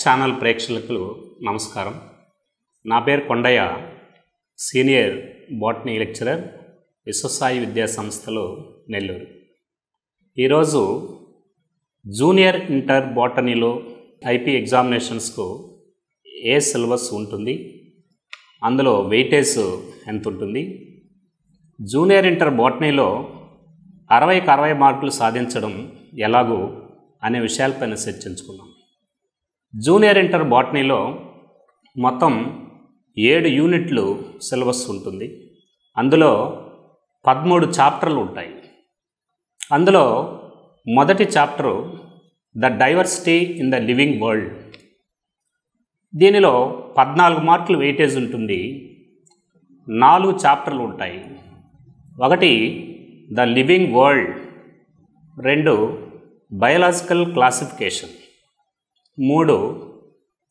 Channel ప్రేక్షకులకు నమస్కారం. నా పేరు Kondaiah, senior botany lecturer, Viswasai విద్యా సంస్థలు, నెల్లూరు. ఈరోజు జూనియర్ ఇంటర్ బాటనీలో ఐపీ ఎగ్జామినేషన్స్కు ఏ సిలబస్ ఉంటుంది, అందులో వెయిటేజ్ ఎంత ఉంటుంది, జూనియర్ ఇంటర్ బాటనీలో 60కి 60 మార్కులు సాధించడం ఎలాగూ అనే విషయాలపైన చర్చించుకున్నాం. జూనియర్ ఇంటర్ బాటనీలో మొత్తం 7 యూనిట్లు సిలబస్ ఉంటుంది. అందులో 13 చాప్టర్లు ఉంటాయి. అందులో మొదటి chapter the diversity in the living world. దీనిలో 14 మార్కులు వెయిటేజ్ ఉంటుంది. 4 చాప్టర్లు ఉంటాయి. ఒకటి the living world, 2 biological classification, 3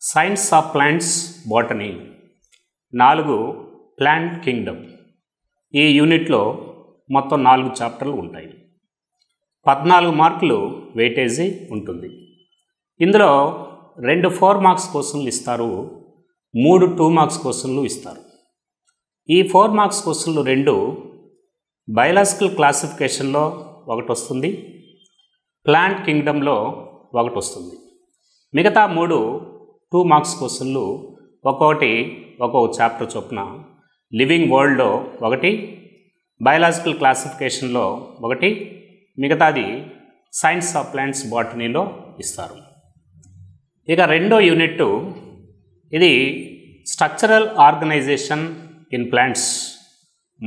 science of plants botany, 4 plant Kingdom. ఈ యూనిట్లో మొత్తం 4 చాప్టర్లు ఉంటాయి. 14 మార్కులు వెయిటేజీ ఉంటుంది. ఇందులో 2 4 మార్క్స్ క్వశ్చన్లు ఇస్తారు, 3 2 మార్క్స్ క్వశ్చన్లు ఇస్తారు. ఈ 4 మార్క్స్ క్వశ్చన్లు 2 బయోలాజికల్ క్లాసిఫికేషన్లో ఒకటి వస్తుంది, ప్లాంట్ కింగ్డమ్లో ఒకటి వస్తుంది. మిగతా 3 2 మార్క్స్ క్వశ్చన్లు ఒక్కొక్క చాప్టర్ చొప్పున లివింగ్ వరల్డ్లో ఒకటి, బయోలాజికల్ క్లాసిఫికేషన్లో ఒకటి, మిగతాది సైన్స్ ఆఫ్ ప్లాంట్స్ బాటనీలో ఇస్తారు. ఇక రెండో యూనిట్ ఇది structural organisation in plants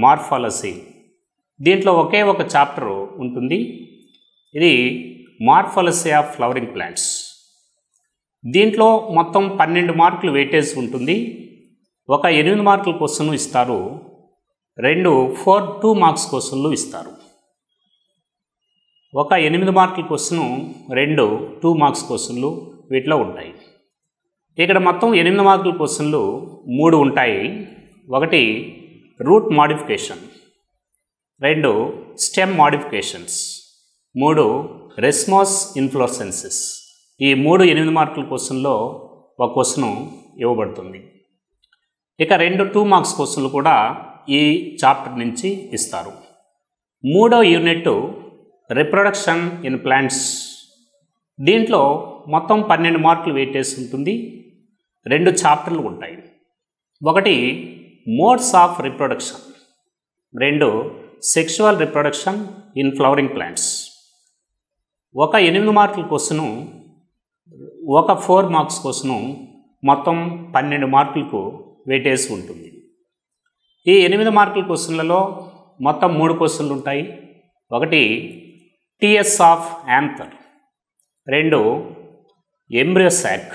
morphology. దీంట్లో ఒక చాప్టర్ ఉంటుంది. ఇది మార్ఫాలజీ ఆఫ్ ఫ్లవరింగ్ ప్లాంట్స్. దీంట్లో మొత్తం 12 మార్కులు వెయిటేజ్ ఉంటుంది. 8 మార్కుల క్వశ్చన్ ఇస్తారు, 2 2 మార్క్స్ క్వశ్చన్లు ఇస్తారు. 8 మార్కుల క్వశ్చను, 2 2 మార్క్స్ క్వశ్చన్లు వీటిలో ఉంటాయి. ఇక్కడ మొత్తం 8 మార్కుల క్వశ్చన్లు 3 ఉంటాయి. ఒకటి రూట్ మాడిఫికేషన్, 2 స్టెమ్ మాడిఫికేషన్స్, 3 రెస్మాస్ ఇన్ఫ్లోరెసెన్సెస్. ఈ 3 8 మార్కుల క్వశ్చన్లో ఒక క్వశ్చను ఇవ్వబడుతుంది. ఇక 2 2 మార్క్స్ క్వశ్చన్లు కూడా ఈ చాప్టర్ నుంచి ఇస్తారు. మూడో యూనిట్ రిప్రొడక్షన్ ఇన్ ప్లాంట్స్. దీంట్లో మొత్తం 12 మార్కులు వెయిటేజ్ ఉంటుంది. 2 చాప్టర్లు ఉంటాయి. ఒకటి modes of reproduction, 2 sexual reproduction in flowering plants. 8 మార్కుల క్వశ్చను, 4 మార్క్స్ క్వశ్చను, మొత్తం 12 మార్కులకు వెయిటేజ్ ఉంటుంది. ఈ 8 మార్కుల క్వశ్చన్లలో మొత్తం 3 క్వశ్చన్లు ఉంటాయి. ఒకటి TS of anther, 2 embryo sock,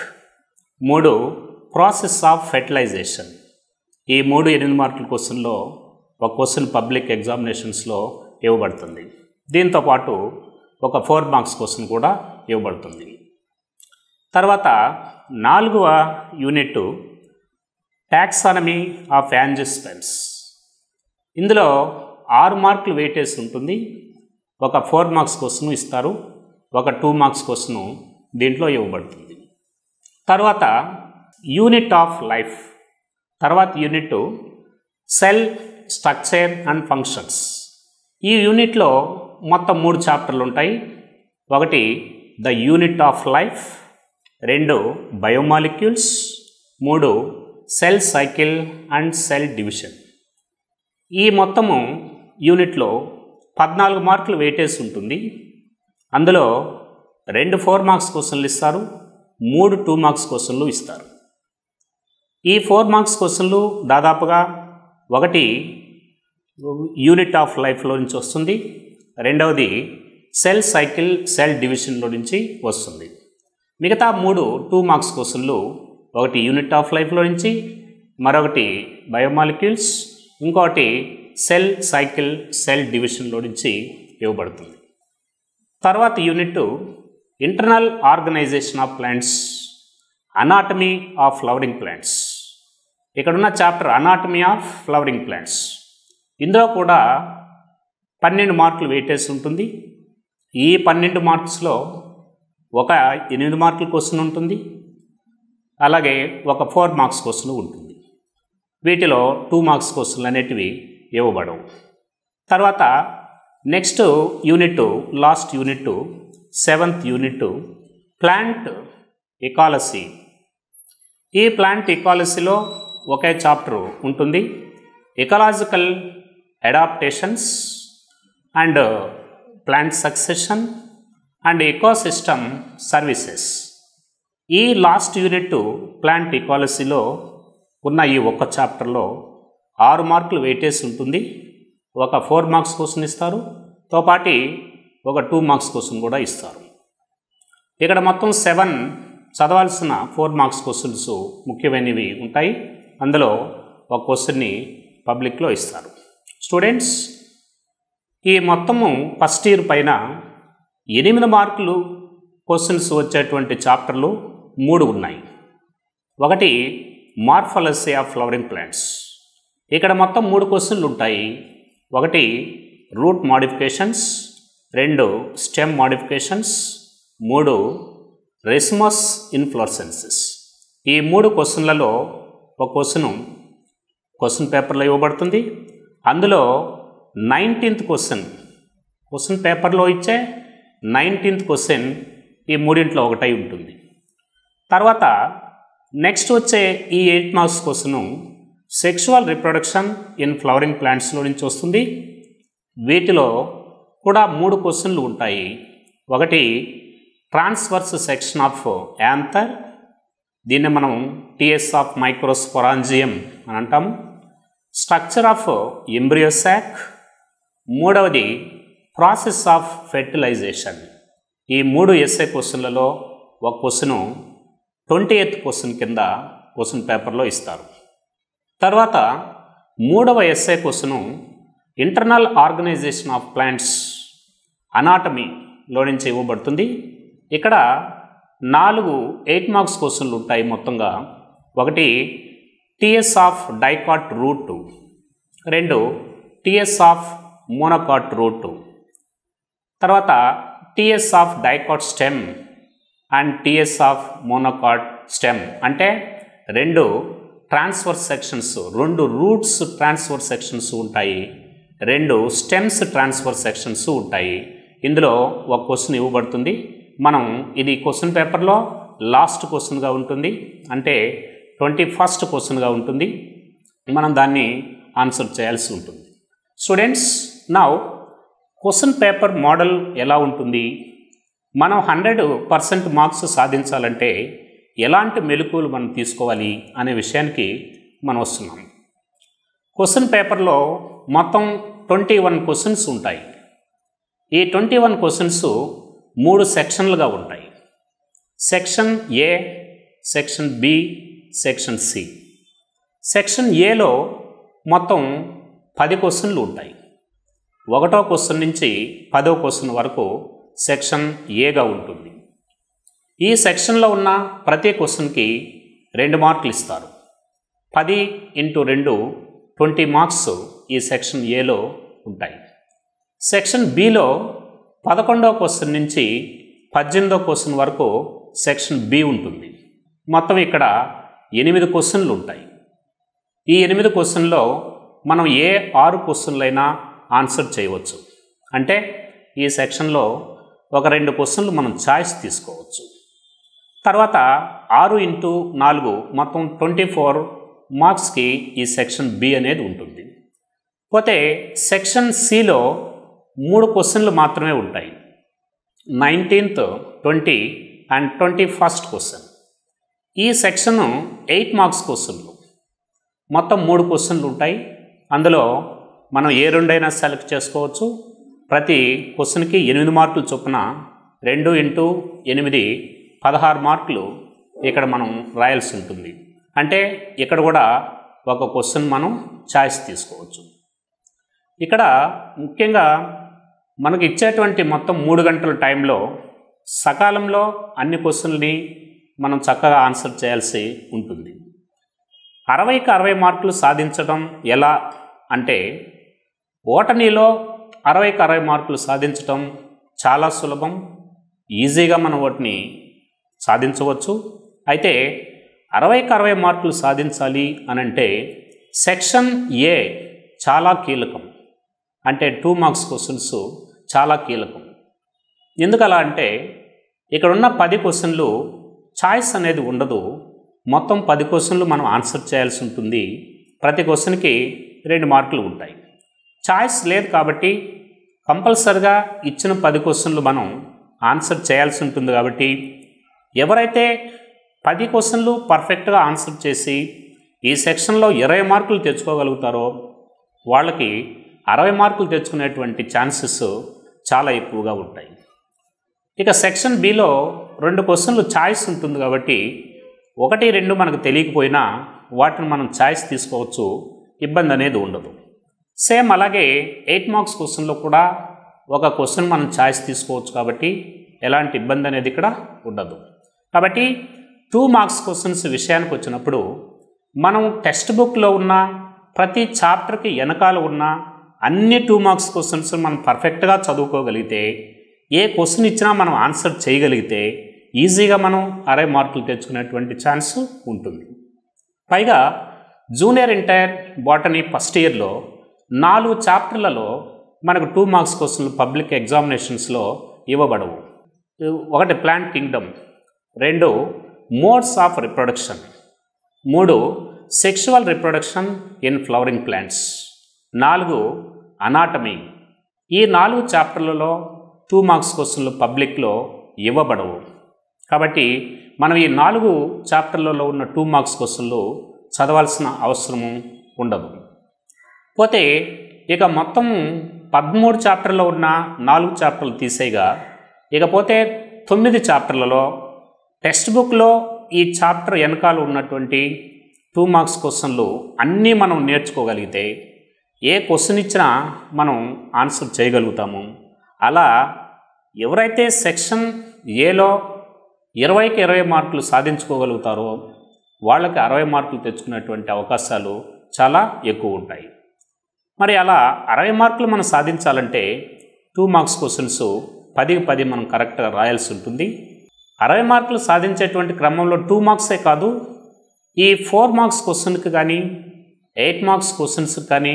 3 process of fertilisation. ఈ 3 8 మార్కుల క్వశ్చన్లో ఒక క్వశ్చన్ పబ్లిక్ ఎగ్జామినేషన్స్లో ఇవ్వబడుతుంది. దీంతోపాటు 4 మార్క్స్ క్వశ్చన్ కూడా ఇవ్వబడుతుంది. తర్వాత 4వ యూనిట్ టాక్సానమీ ఆఫ్ యాంజియోస్పెర్మ్స్. ఇందులో 6 మార్కులు వెయిటేజ్ ఉంటుంది. 4 మార్క్స్ క్వశ్చన్ ఇస్తారు, 2 మార్క్స్ క్వశ్చన్ దీంట్లో ఇవ్వబడుతుంది. తర్వాత యూనిట్ ఆఫ్ లైఫ్. తర్వాత unit cell structure and functions. ఈ యూనిట్లో మొత్తం 3 చాప్టర్లు ఉంటాయి. ఒకటి the unit of life, 2 biomolecules, 3 cell cycle and cell division. ఈ మొత్తము యూనిట్లో 14 మార్కులు వెయిటేజ్ ఉంటుంది. అందులో 2 4 మార్క్స్ క్వశ్చన్లు ఇస్తారు, 3 2 మార్క్స్ క్వశ్చన్లు ఇస్తారు. ఈ 4 మార్క్స్ క్వశ్చన్లు దాదాపుగా ఒకటి యూనిట్ ఆఫ్ లైఫ్లో నుంచి వస్తుంది, రెండవది సెల్ సైకిల్ సెల్ డివిజన్లో నుంచి వస్తుంది. మిగతా 3 2 మార్క్స్ క్వశ్చన్లు ఒకటి యూనిట్ ఆఫ్ లైఫ్లో నుంచి, మరొకటి బయోమాలిక్యూల్స్, ఇంకొకటి సెల్ సైకిల్ సెల్ డివిజన్లో నుంచి ఇవ్వబడుతుంది. తర్వాత unit internal organisation of plants, anatomy of flowering plants. ఇక్కడున్న chapter anatomy of flowering plants. ఇందులో కూడా 12 మార్కులు వెయిటేజ్ ఉంటుంది. ఈ 12 మార్క్స్లో 8 మార్కుల క్వశ్చన్ ఉంటుంది, అలాగే ఒక 4 మార్క్స్ క్వశ్చన్ ఉంటుంది. వీటిలో 2 మార్క్స్ క్వశ్చన్లు అనేటివి ఇవ్వబడవు. తర్వాత next unit, last unit 7th unit plant ecology. ఈ ప్లాంట్ ఎకాలజీలో ఒకే చాప్టర్ ఉంటుంది, ecological adaptations and plant succession and ecosystem services. ఈ లాస్ట్ యూనిట్ ప్లాంట్ ఎకాలజీలో ఉన్న ఈ ఒక్క చాప్టర్లో 6 మార్కులు వెయిటేజ్ ఉంటుంది. ఒక 4 మార్క్స్ క్వశ్చన్ ఇస్తారు, తోపాటి ఒక 2 మార్క్స్ క్వశ్చన్ కూడా ఇస్తారు. ఇక్కడ మొత్తం 7 చదవాల్సిన 4 మార్క్స్ క్వశ్చన్స్ ముఖ్యమైనవి ఉంటాయి. అందులో ఒక క్వశ్చన్ని పబ్లిక్లో ఇస్తారు. స్టూడెంట్స్, ఈ మొత్తము ఫస్ట్ ఇయర్ పైన 8 మార్కులు క్వశ్చన్స్ వచ్చేటువంటి చాప్టర్లు 3 ఉన్నాయి. ఒకటి మార్ఫాలజీ ఆఫ్ ఫ్లవరింగ్ ప్లాంట్స్. ఇక్కడ మొత్తం 3 క్వశ్చన్లు ఉంటాయి. ఒకటి రూట్ మాడిఫికేషన్స్, 2 స్టెమ్ మాడిఫికేషన్స్, 3 రెస్మస్ ఇన్ఫ్లోరెసెన్సెస్. ఈ 3 క్వశ్చన్లలో ఒక క్వశ్చన్ పేపర్లో ఇవ్వబడుతుంది. అందులో 19th క్వశ్చన్ పేపర్లో ఇచ్చే 19th క్వశ్చన్ ఈ మూడింట్లో ఒకటై ఉంటుంది. తర్వాత నెక్స్ట్ వచ్చే ఈ 8 marks question sexual reproduction in flowering ప్లాంట్స్లో నుంచి వస్తుంది. వీటిలో కూడా 3 క్వశ్చన్లు ఉంటాయి. ఒకటి ట్రాన్స్వర్స్ సెక్షన్ ఆఫ్ యాంథర్, దీన్ని మనం టిఎస్ ఆఫ్ మైక్రోస్పోరాంజియం అని అంటాము. స్ట్రక్చర్ ఆఫ్ ఎంబ్రియో సాక్, మూడవది ప్రాసెస్ ఆఫ్ ఫెర్టిలైజేషన్. ఈ 3 ఎస్ఏ క్వశ్చన్లలో ఒక క్వశ్చను 20th క్వశ్చన్ కింద క్వశ్చన్ పేపర్లో ఇస్తారు. తర్వాత 3వ SA question internal organisation of plants అనాటమీలో నుంచి ఇవ్వబడుతుంది. ఇక్కడ 4 8 మార్క్స్ క్వశ్చన్లు ఉంటాయి మొత్తంగా. ఒకటి TS of dicot root, 2 TS of monocot root, తర్వాత TS of dicot stem and TS of monocot stem. అంటే 2 transfer sections, 2 roots transfer sections ఉంటాయి, 2 స్టెమ్స్ ట్రాన్స్ఫర్ సెక్షన్స్ ఉంటాయి. ఇందులో ఒక క్వశ్చన్ ఇవ్వబడుతుంది. మనం ఇది క్వశ్చన్ పేపర్లో లాస్ట్ క్వశ్చన్గా ఉంటుంది, అంటే 21st క్వశ్చన్గా ఉంటుంది. మనం దాన్ని ఆన్సర్ చేయాల్సి ఉంటుంది. Students, now question paper model ఎలా ఉంటుంది, మనం 100% మార్క్స్ సాధించాలంటే ఎలాంటి మెలకువలు మనం తీసుకోవాలి అనే విషయానికి మనం వస్తున్నాం. క్వశ్చన్ పేపర్లో మొత్తం 21 క్వశ్చన్స్ ఉంటాయి. ఈ 21 క్వశ్చన్స్ 3 సెక్షన్లుగా ఉంటాయి. Section A, section B, section C. Section ఏలో మొత్తం 10 క్వశ్చన్లు ఉంటాయి. 1వ క్వశ్చన్ నుంచి 10వ క్వశ్చన్ వరకు సెక్షన్ ఏగా ఉంటుంది. ఈ సెక్షన్లో ఉన్న ప్రతి క్వశ్చన్కి 2 మార్కులు ఇస్తారు. 10 × 2 20 మార్క్స్ ఈ సెక్షన్ ఏలో ఉంటాయి. సెక్షన్ బిలో 11వ క్వశ్చన్ నుంచి 18వ క్వశ్చన్ వరకు సెక్షన్ బి ఉంటుంది. మొత్తం ఇక్కడ 8 క్వశ్చన్లు ఉంటాయి. ఈ 8 క్వశ్చన్లో మనం ఏ 6 క్వశ్చన్లైనా ఆన్సర్ చేయవచ్చు. అంటే ఈ సెక్షన్లో ఒక 2 క్వశ్చన్లు మనం ఛాయిస్ తీసుకోవచ్చు. తర్వాత 6 × 4 మొత్తం 24 మార్క్స్కి ఈ సెక్షన్ బి అనేది ఉంటుంది. పోతే సెక్షన్ సిలో 3 క్వశ్చన్లు మాత్రమే ఉంటాయి. 19th, 20 and 21st question. ఈ సెక్షన్ 8 మార్క్స్ క్వశ్చన్లు. మొత్తం 3 క్వశ్చన్లు ఉంటాయి. అందులో మనం ఏ 2 అయినా సెలెక్ట్ చేసుకోవచ్చు. ప్రతి క్వశ్చన్కి 8 మార్కులు చొప్పున 2 × 8 16 మార్కులు ఇక్కడ మనం రాయాల్సి ఉంటుంది. అంటే ఇక్కడ కూడా ఒక క్వశ్చన్ మనం ఛాయిస్ తీసుకోవచ్చు. ఇక్కడ ముఖ్యంగా మనకు ఇచ్చేటువంటి మొత్తం 3 గంటల టైంలో సకాలంలో అన్ని క్వశ్చన్లని మనం చక్కగా ఆన్సర్ చేయాల్సి ఉంటుంది. 60కి 60 మార్కులు సాధించడం ఎలా అంటే, బోటనీలో 60కి 60 మార్కులు సాధించడం చాలా సులభం, ఈజీగా మనం వాటిని సాధించవచ్చు. అయితే 60కి 60 మార్కులు సాధించాలి అని అంటే సెక్షన్ ఏ చాలా కీలకం. అంటే 2 మార్క్స్ క్వశ్చన్స్ చాలా కీలకం. ఎందుకలా అంటే ఇక్కడ ఉన్న 10 క్వశ్చన్లు చాయిస్ అనేది ఉండదు. మొత్తం 10 క్వశ్చన్లు మనం ఆన్సర్ చేయాల్సి ఉంటుంది. ప్రతి క్వశ్చన్కి 2 మార్కులు ఉంటాయి. చాయిస్ లేదు కాబట్టి కంపల్సరిగా ఇచ్చిన 10 క్వశ్చన్లు మనం ఆన్సర్ చేయాల్సి ఉంటుంది. కాబట్టి ఎవరైతే 10 క్వశ్చన్లు పర్ఫెక్ట్గా ఆన్సర్ చేసి ఈ సెక్షన్లో 20 మార్కులు తెచ్చుకోగలుగుతారో వాళ్ళకి 60 మార్కులు తెచ్చుకునేటువంటి ఛాన్సెస్ చాలా ఎక్కువగా ఉంటాయి. ఇక సెక్షన్ బిలో 2 క్వశ్చన్లు ఛాయిస్ ఉంటుంది కాబట్టి 1, 2 మనకు తెలియకపోయినా వాటిని మనం ఛాయిస్ తీసుకోవచ్చు, ఇబ్బంది అనేది ఉండదు. సేమ్ అలాగే 8 మార్క్స్ క్వశ్చన్లో కూడా ఒక క్వశ్చన్ మనం ఛాయిస్ తీసుకోవచ్చు కాబట్టి ఎలాంటి ఇబ్బంది అనేది ఇక్కడ ఉండదు. కాబట్టి 2 మార్క్స్ క్వశ్చన్స్ విషయానికి వచ్చినప్పుడు మనం టెక్స్ట్ బుక్లో ఉన్న ప్రతి చాప్టర్కి వెనకాల ఉన్న అన్ని 2 మార్క్స్ క్వశ్చన్స్ మనం పర్ఫెక్ట్గా చదువుకోగలిగితే, ఏ క్వశ్చన్ ఇచ్చినా మనం ఆన్సర్ చేయగలిగితే ఈజీగా మనం 60 మార్కులు తెచ్చుకునేటువంటి ఛాన్స్ ఉంటుంది. పైగా జూనియర్ ఇంటర్ బాటనీ ఫస్ట్ ఇయర్లో 4 చాప్టర్లలో మనకు 2 మార్క్స్ క్వశ్చన్లు పబ్లిక్ ఎగ్జామినేషన్స్లో ఇవ్వబడవు. 1 plant kingdom, 2 modes of reproduction, 3 sexual reproduction in flowering plants, 4 anatomy. ఈ 4 చాప్టర్లలో 2 మార్క్స్ క్వశ్చన్లు పబ్లిక్లో ఇవ్వబడవు. కాబట్టి మనం ఈ 4 చాప్టర్లలో ఉన్న 2 మార్క్స్ క్వశ్చన్లు చదవాల్సిన అవసరము ఉండదు. పోతే ఇక మొత్తం 13 చాప్టర్లో ఉన్న 4 చాప్టర్లు తీసేయగా ఇకపోతే 9 చాప్టర్లలో టెక్స్ట్ బుక్లో ఈ చాప్టర్ వెనకాల ఉన్నటువంటి 2 మార్క్స్ క్వశ్చన్లు అన్నీ మనం నేర్చుకోగలిగితే ఏ క్వశ్చన్ ఇచ్చినా మనం ఆన్సర్ చేయగలుగుతాము. అలా ఎవరైతే సెక్షన్ ఏలో 20కి 20 మార్కులు సాధించుకోగలుగుతారో వాళ్ళకి 60 మార్కులు తెచ్చుకునేటువంటి అవకాశాలు చాలా ఎక్కువ ఉంటాయి. మరి అలా 60 మార్కులు మనం సాధించాలంటే 2 మార్క్స్ క్వశ్చన్స్ 10కి 10 మనం కరెక్ట్గా రాయాల్సి ఉంటుంది. 60 మార్కులు సాధించేటువంటి క్రమంలో 2 మార్క్సే కాదు, ఈ 4 మార్క్స్ క్వశ్చన్కి కానీ 8 మార్క్స్ క్వశ్చన్స్కి కానీ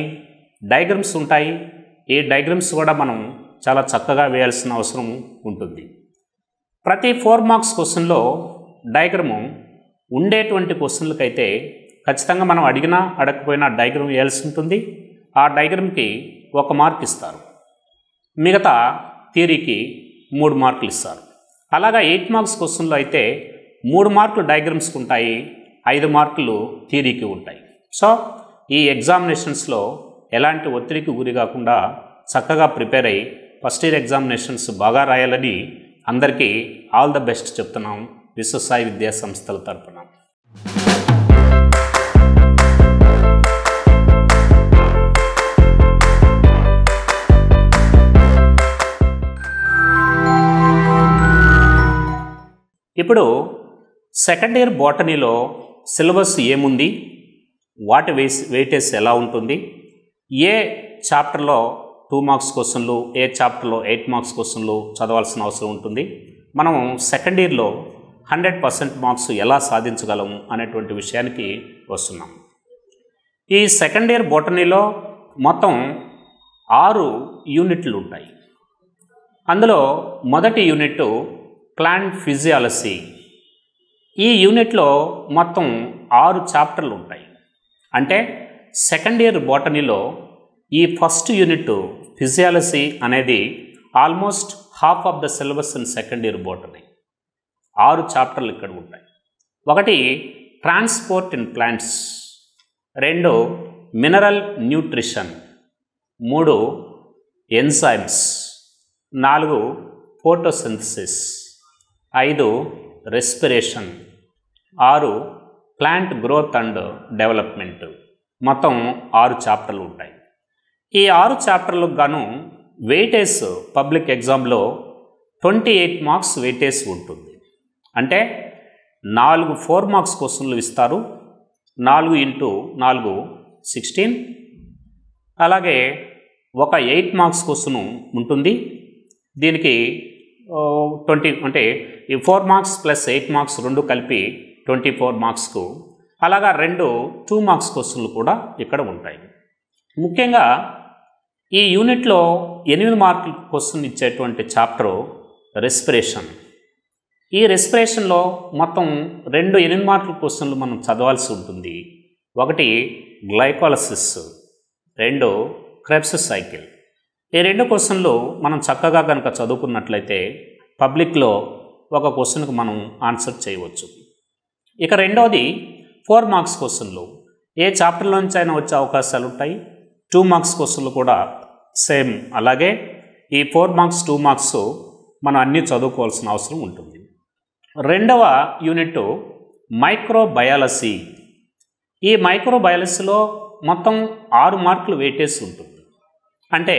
డయాగ్రమ్స్ ఉంటాయి. ఈ డయాగ్రమ్స్ కూడా మనం చాలా చక్కగా వేయాల్సిన అవసరం ఉంటుంది. ప్రతి 4 మార్క్స్ క్వశ్చన్లో డయాగ్రము ఉండేటువంటి క్వశ్చన్లకైతే ఖచ్చితంగా మనం అడిగినా అడగకపోయినా డయాగ్రమ్ వేయాల్సి ఉంటుంది. ఆ డయాగ్రమ్కి 1 మార్క్ ఇస్తారు, మిగతా థియరీకి 3 మార్కులు ఇస్తారు. అలాగా 8 మార్క్స్ క్వశ్చన్లో అయితే 3 మార్కులు డయాగ్రమ్స్కి ఉంటాయి, 5 మార్కులు థియరీకి ఉంటాయి. సో ఈ ఎగ్జామినేషన్స్లో ఎలాంటి ఒత్తిడికి గురి కాకుండా చక్కగా ప్రిపేర్ అయ్యి ఫస్ట్ ఇయర్ ఎగ్జామినేషన్స్ బాగా రాయాలని అందరికీ ఆల్ ద బెస్ట్ చెప్తున్నాం విశ్వసాయి విద్యా సంస్థల తరపున. ఇప్పుడు సెకండ్ ఇయర్ బాటనీలో సిలబస్ ఏముంది, వాటి వెయిటేజ్ ఎలా ఉంటుంది, ఏ చాప్టర్లో 2 మార్క్స్ క్వశ్చన్లు, ఏ చాప్టర్లో 8 మార్క్స్ క్వశ్చన్లు చదవాల్సిన అవసరం ఉంటుంది, మనం సెకండ్ ఇయర్లో 100% మార్క్స్ ఎలా సాధించగలము అనేటువంటి విషయానికి వస్తున్నాం. ఈ సెకండ్ ఇయర్ బాటనీలో మొత్తం 6 యూనిట్లు ఉంటాయి. అందులో మొదటి యూనిట్ ప్లాంట్ ఫిజియాలజీ. ఈ యూనిట్లో మొత్తం 6 చాప్టర్లు ఉంటాయి. అంటే సెకండ్ ఇయర్ బాటనీలో ఈ ఫస్ట్ యూనిట్ ఫిజియాలజీ అనేది almost half of the syllabus in second year botany. 6 చాప్టర్లు ఇక్కడ ఉంటాయి. 1 transport in plants, 2 mineral nutrition, 3 enzymes, 4 photosynthesis, 5 respiration, 6 plant growth and development. మొత్తం 6 చాప్టర్లు ఉంటాయి. ఈ 6 చాప్టర్లకు గాను వెయిటేజ్ పబ్లిక్ ఎగ్జామ్లో 28 మార్క్స్ వెయిటేజ్ ఉంటుంది. అంటే 4 4 మార్క్స్ క్వశ్చన్లు ఇస్తారు, 4 × 4 16. అలాగే ఒక 8 మార్క్స్ క్వశ్చన్ ఉంటుంది. దీనికి 20 అంటే ఈ 4 మార్క్స్ ప్లస్ 8 మార్క్స్ 2 కలిపి 24 మార్క్స్కు, అలాగా 2 2 మార్క్స్ క్వశ్చన్లు కూడా ఇక్కడ ఉంటాయి. ముఖ్యంగా ఈ యూనిట్లో 8 మార్కుల క్వశ్చన్ ఇచ్చేటువంటి చాప్టరు రెస్పిరేషన్. ఈ రెస్పిరేషన్లో మొత్తం 2 8 మార్కుల క్వశ్చన్లు మనం చదవాల్సి ఉంటుంది. ఒకటి గ్లైకోలసిస్, 2 క్రెబ్స్ సైకిల్. ఈ 2 క్వశ్చన్లు మనం చక్కగా కనుక చదువుకున్నట్లయితే పబ్లిక్లో ఒక క్వశ్చన్కు మనం ఆన్సర్ చేయవచ్చు. ఇక రెండవది 4 మార్క్స్ క్వశ్చన్లు. ఏ చాప్టర్లోంచి అయినా వచ్చే అవకాశాలు ఉంటాయి. 2 మార్క్స్ క్వశ్చన్లు కూడా సేమ్ అలాగే. ఈ 4 మార్క్స్ 2 మార్క్స్ మనం అన్నీ చదువుకోవాల్సిన అవసరం ఉంటుంది. రెండవ యూనిట్ మైక్రోబయాలజీ. ఈ మైక్రోబయాలజీలో మొత్తం 6 మార్కులు వెయిటేజ్ ఉంటుంది. అంటే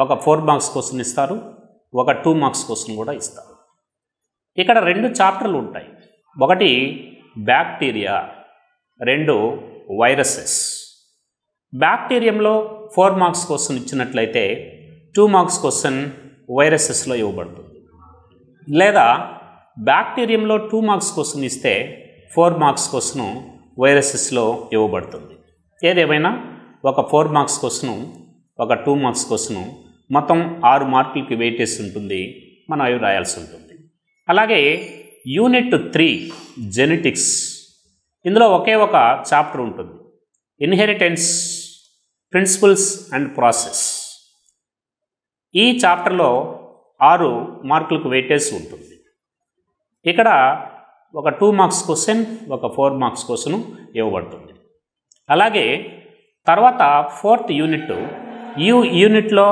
ఒక 4 మార్క్స్ క్వశ్చన్ ఇస్తారు, ఒక 2 మార్క్స్ క్వశ్చన్ కూడా ఇస్తారు. ఇక్కడ 2 చాప్టర్లు ఉంటాయి. ఒకటి బ్యాక్టీరియా, 2 వైరసెస్. బ్యాక్టీరియంలో 4 మార్క్స్ క్వశ్చన్ ఇచ్చినట్లయితే 2 మార్క్స్ క్వశ్చన్ వైరసెస్లో ఇవ్వబడుతుంది. లేదా బ్యాక్టీరియంలో 2 మార్క్స్ క్వశ్చన్ ఇస్తే 4 మార్క్స్ క్వశ్చన్ వైరసెస్లో ఇవ్వబడుతుంది. ఏదేమైనా ఒక 4 మార్క్స్ క్వశ్చను, ఒక 2 మార్క్స్ క్వశ్చను, మొత్తం 6 మార్కులకి వెయిటేజ్ ఉంటుంది. మనం అవి రాయాల్సి ఉంటుంది. అలాగే యూనిట్ 3 జెనెటిక్స్. ఇందులో ఒకే ఒక చాప్టర్ ఉంటుంది, ఇన్హెరిటెన్స్ ప్రిన్సిపల్స్ అండ్ ప్రాసెస్. ఈ చాప్టర్లో 6 మార్కులకు వెయిటేజ్ ఉంటుంది. ఇక్కడ ఒక 2 మార్క్స్ క్వశ్చన్, ఒక 4 మార్క్స్ క్వశ్చన్ ఇవ్వబడుతుంది. అలాగే తర్వాత 4th యూనిట్, యూనిట్లో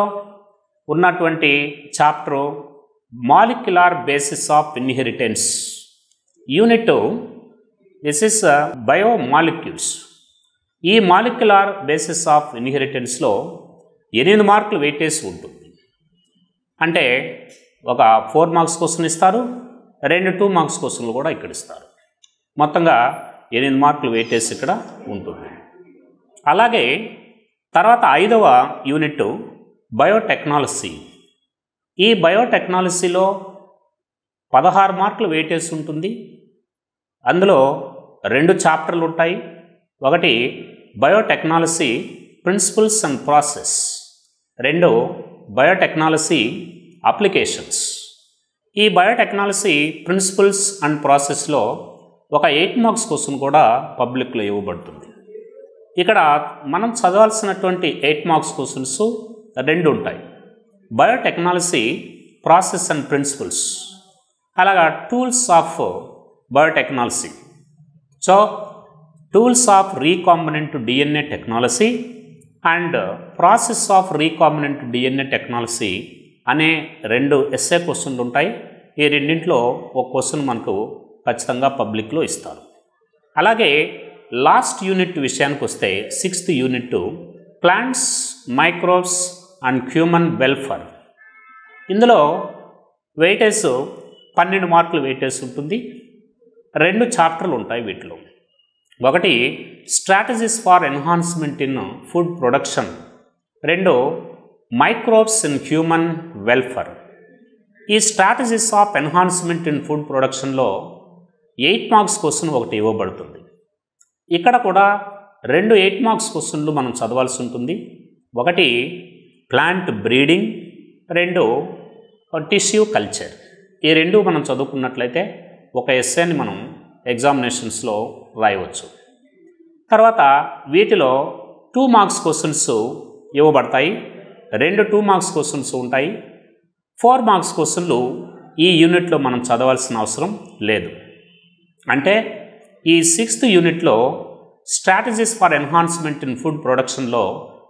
ఉన్నటువంటి chapter molecular basis of inheritance. Unit this is biomolecules. ఈ మాలిక్యులర్ బేసిస్ ఆఫ్ ఇన్హెరిటెన్స్లో 8 మార్కులు వెయిటేజ్ ఉంటుంది. అంటే ఒక 4 మార్క్స్ క్వశ్చన్ ఇస్తారు, 2 2 మార్క్స్ క్వశ్చన్లు కూడా ఇక్కడ ఇస్తారు. మొత్తంగా 8 మార్కులు వెయిటేజ్ ఇక్కడ ఉంటుంది. అలాగే తర్వాత 5వ యూనిట్ బయోటెక్నాలజీ. ఈ బయోటెక్నాలజీలో 16 మార్కులు వెయిటేజ్ ఉంటుంది. అందులో 2 చాప్టర్లు ఉంటాయి. ఒకటి biotechnology principles and process, 2 biotechnology applications. ఈ బయోటెక్నాలజీ ప్రిన్సిపల్స్ అండ్ ప్రాసెస్లో ఒక 8 మార్క్స్ క్వశ్చన్ కూడా పబ్లిక్లో ఇవ్వబడుతుంది. ఇక్కడ మనం చదవాల్సినటువంటి 8 మార్క్స్ క్వశ్చన్స్ 2 ఉంటాయి. బయోటెక్నాలజీ ప్రాసెస్ అండ్ ప్రిన్సిపల్స్, అలాగా tools of biotechnology. So tools of recombinant DNA technology and process of recombinant DNA technology అనే 2 ఎస్ఏ క్వశ్చన్లు ఉంటాయి. ఈ రెండింటిలో ఒక క్వశ్చన్ మనకు ఖచ్చితంగా పబ్లిక్లో ఇస్తారు. అలాగే లాస్ట్ యూనిట్ విషయానికి వస్తే 6th unit plants, microbes and human welfare. ఇందులో వెయిటేజ్ 12 మార్కులు వెయిటేజ్ ఉంటుంది. 2 చాప్టర్లు ఉంటాయి వీటిలో. ఒకటి strategies for enhancement in food production, 2 microbes in human welfare. ఈ strategies of enhancement in food ప్రొడక్షన్లో 8 మార్క్స్ క్వశ్చన్ ఒకటి ఇవ్వబడుతుంది. ఇక్కడ కూడా 2 8 మార్క్స్ క్వశ్చన్లు మనం చదవాల్సి ఉంటుంది. ఒకటి ప్లాంట్ బ్రీడింగ్, 2 టిష్యూ కల్చర్. ఈ 2 మనం చదువుకున్నట్లయితే ఒక ఎస్సేని మనం ఎగ్జామినేషన్స్లో రాయవచ్చు. తర్వాత వీటిలో 2 మార్క్స్ క్వశ్చన్స్ ఇవ్వబడతాయి. 2 2 మార్క్స్ క్వశ్చన్స్ ఉంటాయి. 4 మార్క్స్ క్వశ్చన్లు ఈ యూనిట్లో మనం చదవాల్సిన అవసరం లేదు. అంటే ఈ 6th యూనిట్లో strategies for enhancement in food ప్రొడక్షన్లో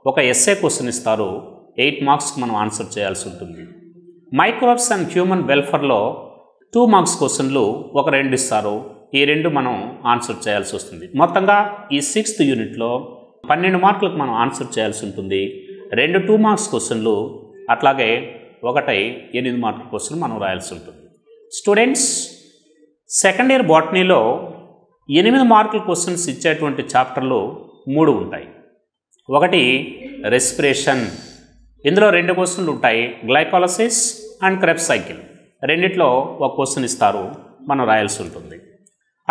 ఒక ఎస్ఏ క్వశ్చన్ ఇస్తారు. 8 మార్క్స్కి మనం ఆన్సర్ చేయాల్సి ఉంటుంది. మైక్రోబ్స్ అండ్ హ్యూమన్ వెల్ఫేర్లో 2 మార్క్స్ క్వశ్చన్లు ఒక 2 ఇస్తారు. ఈ 2 మనం ఆన్సర్ చేయాల్సి వస్తుంది. మొత్తంగా ఈ 6th యూనిట్లో 12 మార్కులకు మనం ఆన్సర్ చేయాల్సి ఉంటుంది. 2 2 మార్క్స్ క్వశ్చన్లు, అట్లాగే ఒకటి 8 మార్కుల క్వశ్చన్ మనం రాయాల్సి ఉంటుంది. స్టూడెంట్స్, సెకండ్ ఇయర్ బాటనీలో 8 మార్కుల క్వశ్చన్స్ ఇచ్చేటువంటి చాప్టర్లు 3 ఉంటాయి. ఒకటి రెస్పిరేషన్. ఇందులో 2 క్వశ్చన్లు ఉంటాయి, గ్లైకోలసిస్ అండ్ క్రెబ్స్ సైకిల్. రెండిట్లో ఒక క్వశ్చన్ ఇస్తారు, మనం రాయాల్సి ఉంటుంది.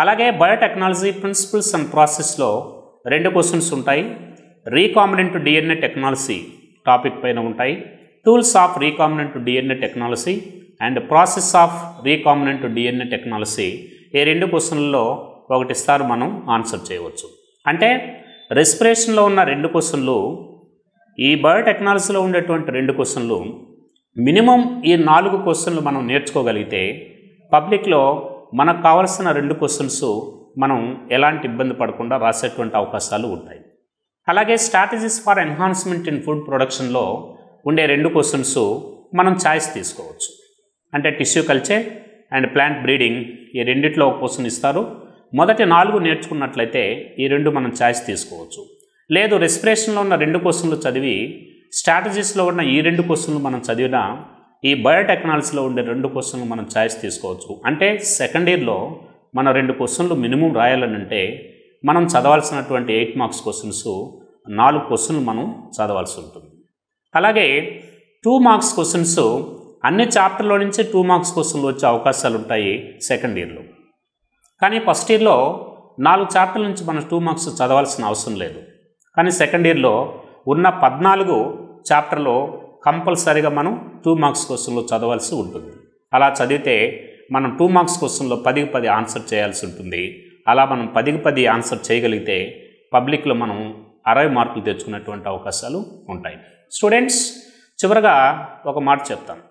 అలాగే బయోటెక్నాలజీ ప్రిన్సిపల్స్ అండ్ ప్రాసెస్లో 2 క్వశ్చన్స్ ఉంటాయి. రీకాంబినెంట్ డిఎన్ఏ టెక్నాలజీ టాపిక్ పైన ఉంటాయి. Tools of recombinant DNA technology and process of recombinant DNA technology, ఈ 2 క్వశ్చన్లలో ఒకటి ఇస్తారు, మనం ఆన్సర్ చేయవచ్చు. అంటే రెస్పిరేషన్లో ఉన్న 2 క్వశ్చన్లు, ఈ బయోటెక్నాలజీలో ఉండేటువంటి 2 క్వశ్చన్లు, మినిమం ఈ 4 క్వశ్చన్లు మనం నేర్చుకోగలిగితే పబ్లిక్లో మనకు కావాల్సిన 2 క్వశ్చన్స్ మనం ఎలాంటి ఇబ్బంది పడకుండా రాసేటువంటి అవకాశాలు ఉంటాయి. అలాగే strategies for enhancement in food ప్రొడక్షన్లో ఉండే 2 క్వశ్చన్స్ మనం ఛాయిస్ తీసుకోవచ్చు. అంటే tissue culture and plant breeding, ఈ రెండిట్లో ఒక క్వశ్చన్ ఇస్తారు. మొదటి 4 నేర్చుకున్నట్లయితే ఈ 2 మనం ఛాయిస్ తీసుకోవచ్చు. లేదు రెస్పిరేషన్లో ఉన్న 2 క్వశ్చన్లు చదివి స్ట్రాటజీస్లో ఉన్న ఈ 2 క్వశ్చన్లు మనం చదివినా ఈ బయోటెక్నాలజీలో ఉండే 2 క్వశ్చన్లు మనం ఛాయిస్ తీసుకోవచ్చు. అంటే సెకండ్ ఇయర్లో మన 2 క్వశ్చన్లు మినిమం రాయాలనంటే మనం చదవాల్సినటువంటి 8 మార్క్స్ క్వశ్చన్స్ 4 క్వశ్చన్లు మనం చదవాల్సి ఉంటుంది. అలాగే 2 మార్క్స్ క్వశ్చన్స్ అన్ని చాప్టర్లో నుంచి 2 మార్క్స్ క్వశ్చన్లు వచ్చే అవకాశాలు ఉంటాయి సెకండ్ ఇయర్లో. కానీ ఫస్ట్ ఇయర్లో 4 చాప్టర్ల నుంచి మనం 2 మార్క్స్ చదవాల్సిన అవసరం లేదు. కానీ సెకండ్ ఇయర్లో ఉన్న 14 చాప్టర్లో కంపల్సరీగా మనం 2 మార్క్స్ క్వశ్చన్లు చదవాల్సి ఉంటుంది. అలా చదివితే మనం 2 మార్క్స్ క్వశ్చన్లో 10కి 10 ఆన్సర్ చేయాల్సి ఉంటుంది. అలా మనం 10కి 10 ఆన్సర్ చేయగలిగితే పబ్లిక్లో మనం 60 మార్కులు తెచ్చుకునేటువంటి అవకాశాలు ఉంటాయి. స్టూడెంట్స్, చివరగా ఒక మాట చెప్తాను.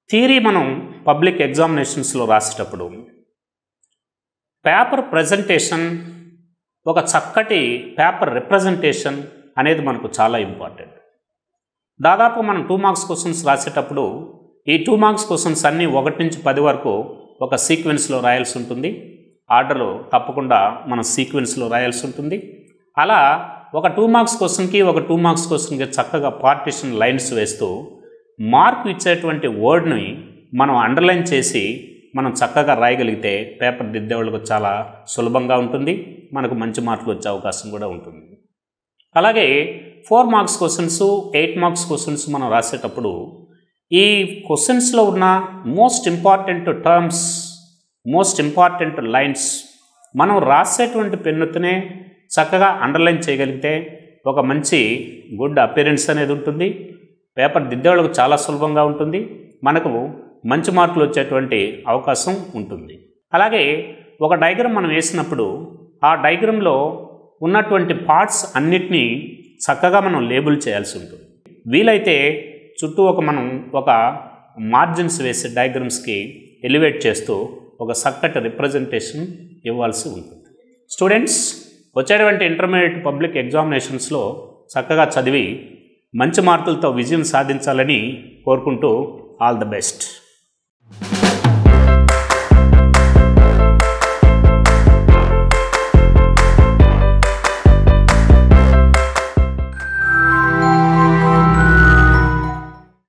థియరీ మనం పబ్లిక్ ఎగ్జామినేషన్స్లో రాసేటప్పుడు పేపర్ ప్రజెంటేషన్, ఒక చక్కటి పేపర్ రిప్రజెంటేషన్ అనేది మనకు చాలా ఇంపార్టెంట్. దాదాపు మనం 2 మార్క్స్ క్వశ్చన్స్ రాసేటప్పుడు ఈ 2 మార్క్స్ క్వశ్చన్స్ అన్నీ 1 నుంచి 10 వరకు ఒక సీక్వెన్స్లో రాయాల్సి ఉంటుంది. ఆర్డర్లో తప్పకుండా మనం సీక్వెన్స్లో రాయాల్సి ఉంటుంది. అలా ఒక 2 మార్క్స్ క్వశ్చన్కి ఒక 2 మార్క్స్ క్వశ్చన్కి చక్కగా పార్టిషన్ లైన్స్ వేస్తూ మార్క్ ఇచ్చేటువంటి వర్డ్ని మనం అండర్లైన్ చేసి మనం చక్కగా రాయగలిగితే పేపర్ దిద్దేవాళ్ళకు చాలా సులభంగా ఉంటుంది. మనకు మంచి మార్కులు వచ్చే అవకాశం కూడా ఉంటుంది. అలాగే 4 మార్క్స్ క్వశ్చన్స్, 8 మార్క్స్ క్వశ్చన్స్ మనం రాసేటప్పుడు ఈ క్వశ్చన్స్లో ఉన్న most important terms, most important lines మనం రాసేటువంటి పెన్నుతోనే చక్కగా అండర్లైన్ చేయగలిగితే ఒక మంచి గుడ్ అపియరెన్స్ అనేది ఉంటుంది. పేపర్ దిద్దేవాళ్ళకు చాలా సులభంగా ఉంటుంది. మనకు మంచి మార్కులు వచ్చేటువంటి అవకాశం ఉంటుంది. అలాగే ఒక డయాగ్రామ్ మనం వేసినప్పుడు ఆ డయాగ్రామ్లో ఉన్నటువంటి పార్ట్స్ అన్నిటినీ చక్కగా మనం లేబుల్ చేయాల్సి ఉంటుంది. వీలైతే చుట్టూ మనం ఒక మార్జిన్స్ వేసి డయాగ్రామ్స్కి ఎలివేట్ చేస్తూ ఒక చక్కటి రిప్రజెంటేషన్ ఇవ్వాల్సి ఉంటుంది. స్టూడెంట్స్, వచ్చేటువంటి ఇంటర్మీడియట్ పబ్లిక్ ఎగ్జామినేషన్స్లో చక్కగా చదివి మంచి మార్కులతో విజయం సాధించాలని కోరుకుంటూ ఆల్ ద బెస్ట్.